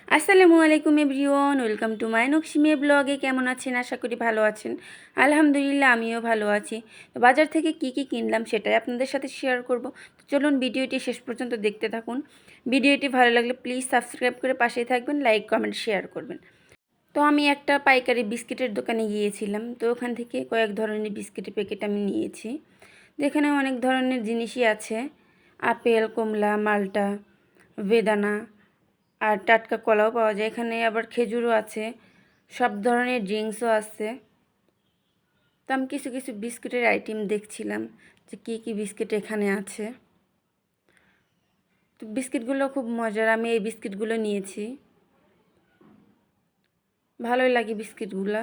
আসসালামু আলাইকুম everyone, welcome to my নকশিমে ব্লগে। কেমন আছেন? আশা করি ভালো আছেন। আলহামদুলিল্লাহ, আমিও ভালো আছি। তো বাজার থেকে কি কি কিনলাম সেটাই আপনাদের সাথে শেয়ার করব। তো চলুন ভিডিওটি শেষ পর্যন্ত দেখতে থাকুন। ভিডিওটি ভালো লাগলে প্লিজ সাবস্ক্রাইব করে পাশেই থাকবেন, লাইক কমেন্ট শেয়ার করবেন। তো আমি একটা পাইকারি বিস্কিটের দোকানে গিয়েছিলাম। তো ওখান থেকে কয়েক ধরনের বিস্কিটের প্যাকেট আমি নিয়েছি। তো এখানে অনেক ধরনের জিনিসই আছে, আপেল, কমলা, মাল্টা, বেদানা আর টাটকা কলাও পাওয়া যায়। এখানে আবার খেজুরও আছে, সব ধরনের ড্রিঙ্কসও আছে। তো আমি কিছু কিছু বিস্কুটের আইটেম দেখছিলাম যে কী কী বিস্কিট এখানে আছে। তো বিস্কিটগুলো খুব মজার, আমি এই বিস্কিটগুলো নিয়েছি, ভালোই লাগে বিস্কিটগুলো।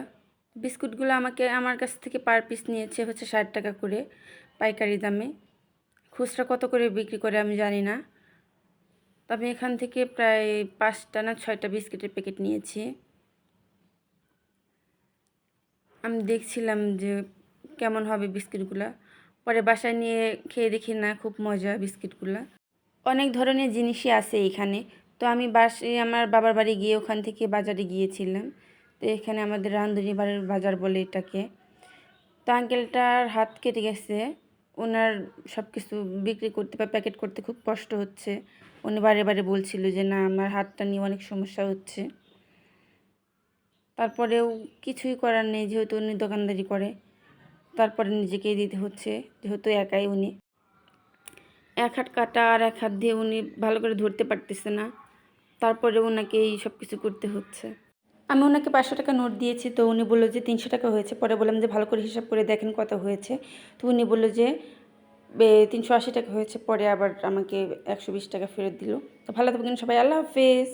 বিস্কুটগুলো আমার কাছ থেকে পার পিস নিয়েছে হচ্ছে 60 টাকা করে পাইকারি দামে। খুচরা কত করে বিক্রি করে আমি জানি না। তবে এখান থেকে প্রায় 5টা না 6টা বিস্কিটের প্যাকেট নিয়েছি। আমি দেখছিলাম যে কেমন হবে বিস্কিটগুলো, পরে বাসায় নিয়ে খেয়ে দেখি না খুব মজা বিস্কিটগুলো। অনেক ধরনের জিনিসই আছে এখানে। তো আমি আমার বাবার বাড়ি গিয়ে ওখান থেকে বাজারে গিয়েছিলাম। তো এখানে আমাদের রান্ধুনি বাড়ির বাজার বলে এটাকে। তো আঙ্কেলটার হাত কেটে গেছে, ওনার সব কিছু বিক্রি করতে বা প্যাকেট করতে খুব কষ্ট হচ্ছে। উনি বারে বারে বলছিল যে না, আমার হাতটা নিয়ে অনেক সমস্যা হচ্ছে। তারপরেও কিছুই করার নেই, যেহেতু উনি দোকানদারি করে, তারপরে নিজেকেই দিতে হচ্ছে, যেহেতু একাই উনি। এক হাত কাটা আর এক হাত দিয়ে উনি ভালো করে ধরতে পারতেছে না, তারপরে ওনাকেই সব কিছু করতে হচ্ছে। আমি ওনাকে 500 টাকা নোট দিয়েছি, তো উনি বললো যে 300 টাকা হয়েছে। পরে বললাম যে ভালো করে হিসাব করে দেখেন কত হয়েছে। তো উনি বললো যে 380 টাকা হয়েছে। পরে আবার আমাকে 120 টাকা ফেরত দিল। তো ভালো থাকবেন সবাই, আল্লাহ হাফেজ।